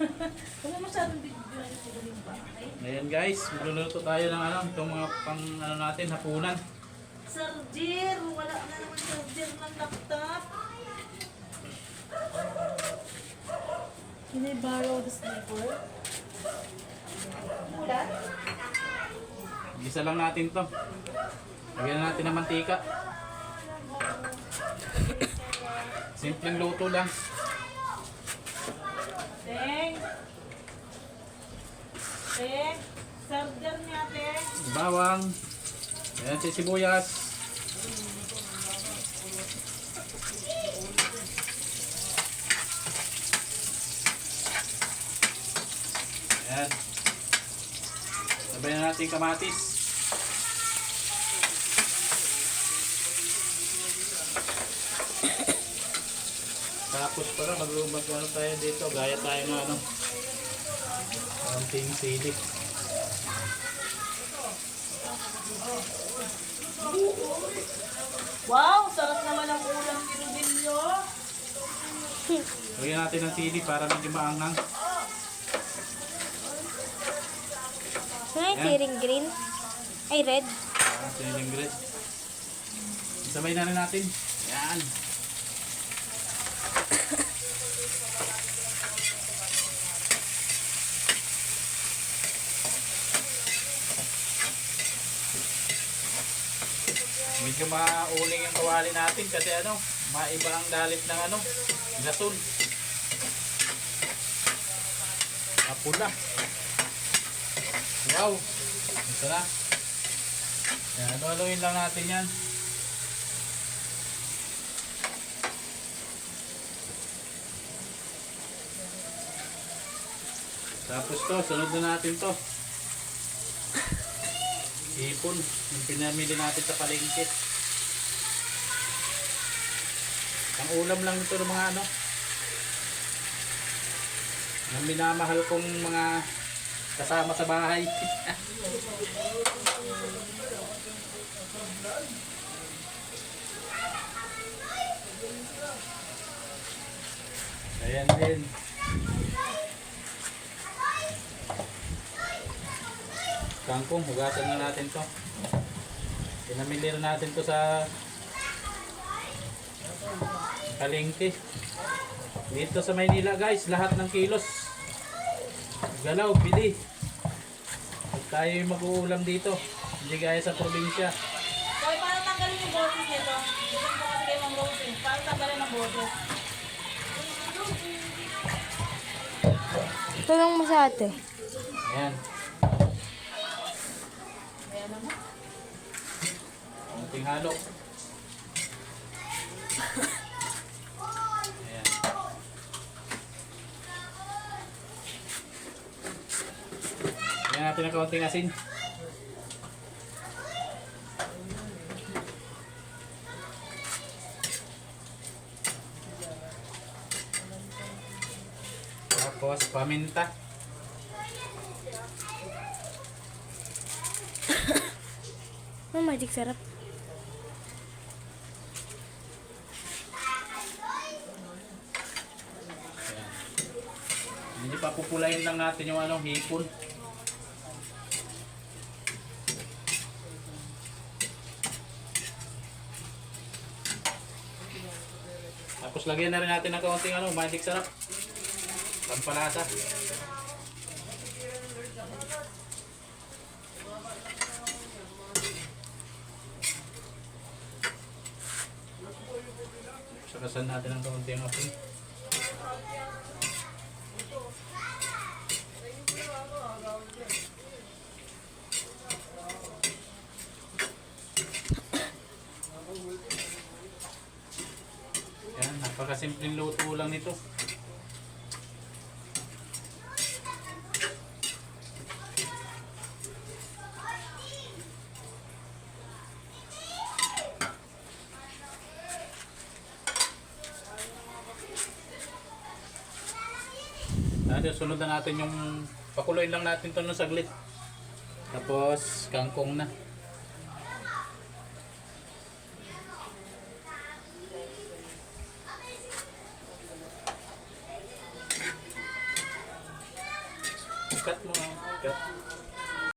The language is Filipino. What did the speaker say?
Huwag mo masyadong video na siguro yung bahay. Ngayon guys, magluluto tayo ng ano, itong mga pang ano natin, hapunan. Sardier! Wala na naman sardier ng laptop. Can I borrow the slipper? Ulat? Gisa lang natin to. Lagyan natin ng mantika. Simpleng luto lang. Teng! Teng! Sardier niya, Teng! Bawang. Ayan si sibuyas. Ayan. Sabay na natin kamatis. Tapos para maglumag ano tayo dito, gaya tayo ng ano, konting sili. Wow! Sarap naman ang ulam ni Rodilio! Lagyan natin ng sili para medyo maanghang. Ay, tiring green. Ay, red. Siling grit. Sabay na rin natin. Yan. Medyo mauling yung kawali natin kasi ano, maiba ang dalit ng ano, gasol. Mapula. Wow! Ito na. Yan, haluin lang natin yan. Tapos to, sunod na natin to. Hipon, yung pinamili natin sa palengke. Ang ulam lang ito ng mga ano, ng minamahal kong mga kasama sa bahay. Ayan din. Kangkong, hugasan na natin to. Pinamili na natin to sa palengke. Dito sa Maynila guys, lahat ng kilos galaw, bili. Pag tayo mag-uulam dito, hindi gaya sa probinsya. So, paano tanggalin yung boses nito? Gusto ko kasi kayo ng boses. Paano tanggalin ang boses? Tulong mo sa ate. Ayan. Ayan naman. Konting halo. Ayan. Ayan natin ng konting asin. Tapos paminta. Oh, magic sarap. Ayan. Hindi pa pupulayin lang natin yung anong hipon. Tapos lagyan na rin natin ng kaunting ano, magic sarap. Pampalasa. Sakasan natin ng kaunting apoy. Yan, napakasimpleng luto lang nito. Sunod na natin yung pakuloyin lang natin to ng saglit. Tapos kangkong na. Cut mo. Cut.